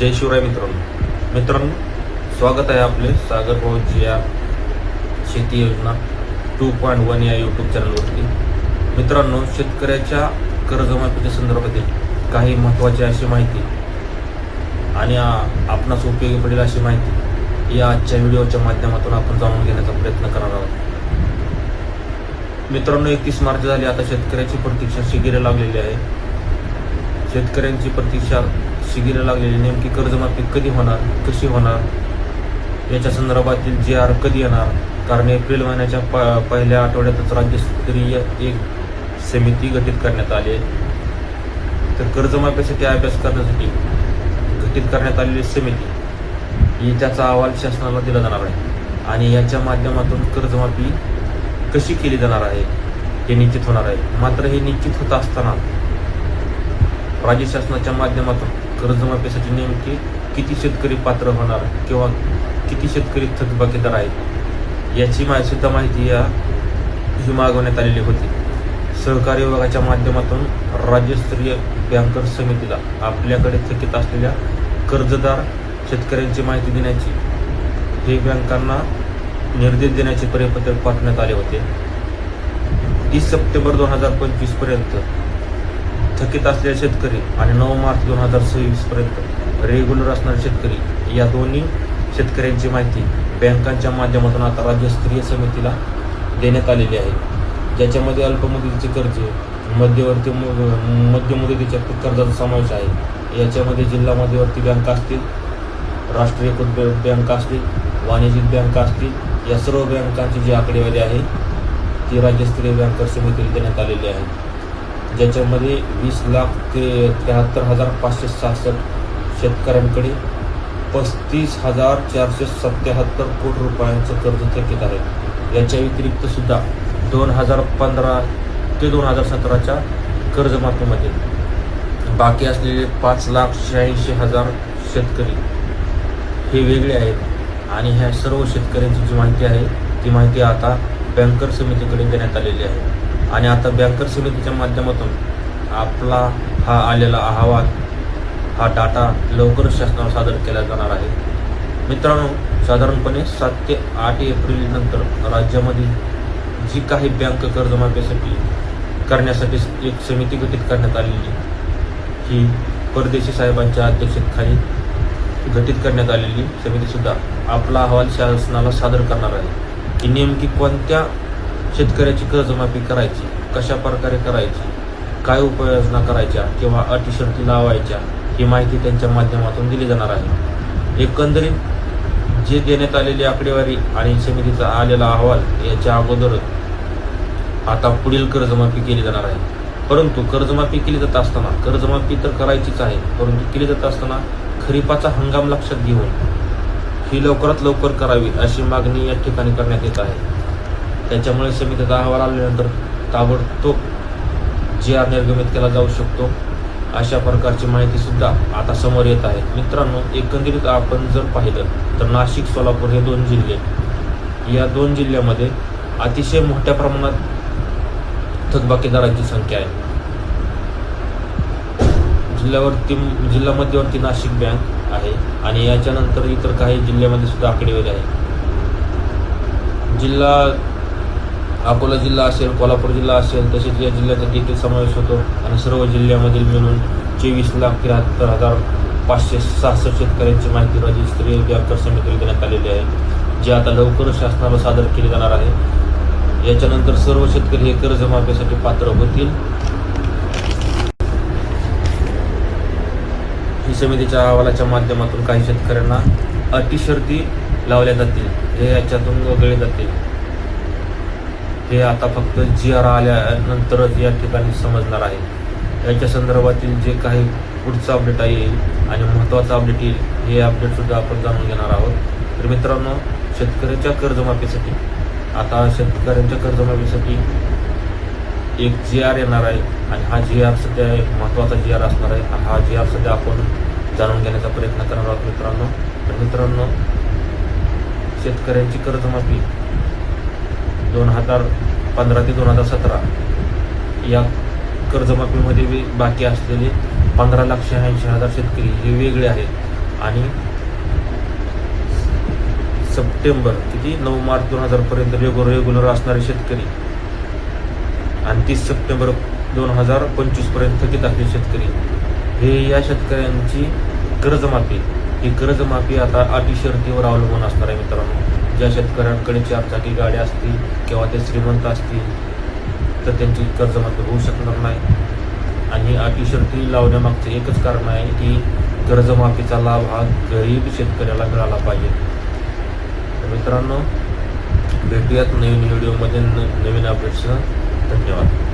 जय शिवराय मित्रांनो, स्वागत आहे आपले सागर भाऊजी या शेती योजना 2.1 या यूट्यूब चॅनलवरती. मित्रांनो, शेतकऱ्याच्या कर्जमाफीच्या संदर्भातील काही महत्त्वाची अशी माहिती आणि आपणास उपयोगी पडेल अशी माहिती या आजच्या व्हिडिओच्या माध्यमातून आपण जाणून घेण्याचा प्रयत्न करणार आहोत. मित्रांनो, 31 मार्च झाली. आता शेतकऱ्याची प्रतीक्षा शिगिरे लागलेली आहे. शेतकऱ्यांची प्रतीक्षा शिगिरे लागलेली, नेमकी कर्जमाफी कधी होणार, कशी होणार याच्या संदर्भातील GR कधी येणार, कारण एप्रिल महिन्याच्या पहिल्या आठवड्यातच राज्यस्तरीय एक समिती गठीत करण्यात आली आहे. तर कर्जमाफीसाठी अभ्यास करण्यासाठी गठीत करण्यात आलेली समिती ही त्याचा अहवाल शासनाला दिला जाणार आहे आणि याच्या माध्यमातून कर्जमाफी कशी केली जाणार आहे हे निश्चित होणार आहे. मात्र हे निश्चित होत असताना राज्य शासनाच्या माध्यमातून कर्जमाफीसाठी नेमके किती शेतकरी पात्र होणार किंवा किती शेतकरी थकबाकीदार आहेत याची सुद्धा माहिती ही मागवण्यात आलेली होती. सहकारी विभागाच्या माध्यमातून राज्यस्तरीय बँकर्स समितीला आपल्याकडे थकीत असलेल्या कर्जदार शेतकऱ्यांची माहिती देण्याची हे बँकांना निर्देश देण्याचे परिपत्रक पाठवण्यात आले होते. 30 सप्टेंबर 2025 पर्यंत थकीत असलेले शेतकरी आणि 9 मार्च 2026 पर्यंत रेग्युलर असणारे शेतकरी या दोन्ही शेतकऱ्यांची माहिती बँकांच्या माध्यमातून आता राज्यस्तरीय समितीला देण्यात आलेली आहे. ज्याच्यामध्ये अल्पमुदतीचे कर्ज, मध्य मुदतीच्या कर्जाचा समावेश आहे. याच्यामध्ये जिल्हा मध्यवर्ती बँका असतील, राष्ट्रीयकृत बँका असतील, वाणिज्यिक बँका असतील, या सर्व बँकांची जी आकडेवारी आहे ती राज्यस्तरीय बँकर समितीला देण्यात आलेली आहे. ज्याच्यामध्ये 20,73,567 शेतकऱ्यांकडे 35,477 कोटी रुपयांचं कर्ज थकीत आहे. याच्या व्यतिरिक्त सुद्धा 2015 ते 2017च्या कर्जमाफीमध्ये बाकी असलेले 5,86,000 शेतकरी हे वेगळे आहेत आणि ह्या सर्व शेतकऱ्यांची जी माहिती आहे ती माहिती आता बँकर समितीकडे देण्यात आलेली आहे आणि आता बँकर समितीच्या माध्यमातून आपला हा आलेला अहवाल, हा डाटा लवकरच शासनाला सादर केला जाणार आहे. मित्रांनो, साधारणपणे 7 ते 8 एप्रिल नंतर राज्यामध्ये जी काही बँक कर्जमाफीसाठी करण्यासाठी एक समिती गठीत करण्यात आलेली ही परदेशी साहेबांच्या अध्यक्षतेखाली गठीत करण्यात आलेली समितीसुद्धा आपला अहवाल शासनाला सादर करणार आहे की नेमकी कोणत्या शेतकऱ्याची कर्जमाफी करायची, कशा प्रकारे करायची, काय उपाययोजना करायच्या किंवा अटी शर्ती लावायच्या ही माहिती त्यांच्या माध्यमातून दिली जाणार आहे. एकंदरीत जे देण्यात आलेली आकडेवारी आणि समितीचा आलेला अहवाल याच्या अगोदर आता पुढील कर्जमाफी केली जाणार आहे. परंतु कर्जमाफी केली जात असताना, कर्जमाफी तर करायचीच आहे, परंतु केली जात असताना खरीपाचा हंगाम लक्षात घेऊन ही लवकरात लवकर करावी अशी मागणी या ठिकाणी करण्यात येत आहे. त्याच्यामुळे समितीचा अहवाल आल्यानंतर ताबडतोब GR निर्गमित केला जाऊ शकतो अशा प्रकारची माहिती सुद्धा आता समोर येत आहे. मित्रांनो, एकंदरीत आपण जर पाहिलं तर नाशिक, सोलापूर हे 2 जिल्हे, या 2 जिल्ह्यामध्ये अतिशय मोठ्या प्रमाणात थकबाकीदारांची संख्या आहे. जिल्हा मध्यवर्ती नाशिक बँक आहे आणि याच्यानंतर इतर काही जिल्ह्यामध्ये सुद्धा आकडेवारी आहे. अकोला जिल्हा असेल, कोल्हापूर जिल्हा असेल, तसेच या जिल्ह्याचा देखील समावेश होतो आणि सर्व जिल्ह्यामधील मिळून 24,73,566 शेतकऱ्यांची माहिती राज्यस्तरीय बँकर समितीला देण्यात आलेली आहे, जी आता लवकरच शासनाला सादर केली जाणार आहे. याच्यानंतर सर्व शेतकरी हे कर्जमाफीसाठी पात्र होतील. ही समितीच्या अहवालाच्या माध्यमातून काही शेतकऱ्यांना अटी शर्ती लावल्या जातील, हे याच्यातून वगळले जातील. हे आता फक्त GR आल्यानंतरच या ठिकाणी समजणार आहे. याच्या संदर्भातील जे काही पुढचं अपडेट येईल आणि महत्त्वाचं अपडेट येईल हे अपडेटसुद्धा आपण जाणून घेणार आहोत. तर मित्रांनो, शेतकऱ्यांच्या कर्जमाफीसाठी एक GR येणार आहे आणि हा GR सध्या एक महत्त्वाचा GR असणार आहे. हा GR सध्या आपण जाणून घेण्याचा प्रयत्न करणार आहोत मित्रांनो. तर मित्रांनो, शेतकऱ्यांची कर्जमाफी 2015 ते 2017 या कर्जमाफीमध्ये बाकी असलेले 15,86,000 शेतकरी हे वेगळे आहेत आणि सप्टेंबर 9 मार्च 2000 पर्यंत रेग्युलर असणारे शेतकरी आणि 30 सप्टेंबर 2025 पर्यंत थकीत असलेले शेतकरी, हे या शेतकऱ्यांची कर्जमाफी, ही कर्जमाफी आता अटी शर्तीवर अवलंबून असणार आहे मित्रांनो. ज्या शेतकऱ्यांकडे 4 चाकी गाड्या असतील किंवा ते श्रीमंत असतील तर त्यांची कर्जमाफी होऊ शकणार नाही. आणि अटी शर्ती लावण्यामागचं एकच कारण आहे की कर्जमाफीचा लाभ हा गरीब शेतकऱ्याला मिळाला पाहिजे. तर मित्रांनो, भेटूयात नवीन व्हिडिओमध्ये नवीन अपडेट्ससह. धन्यवाद.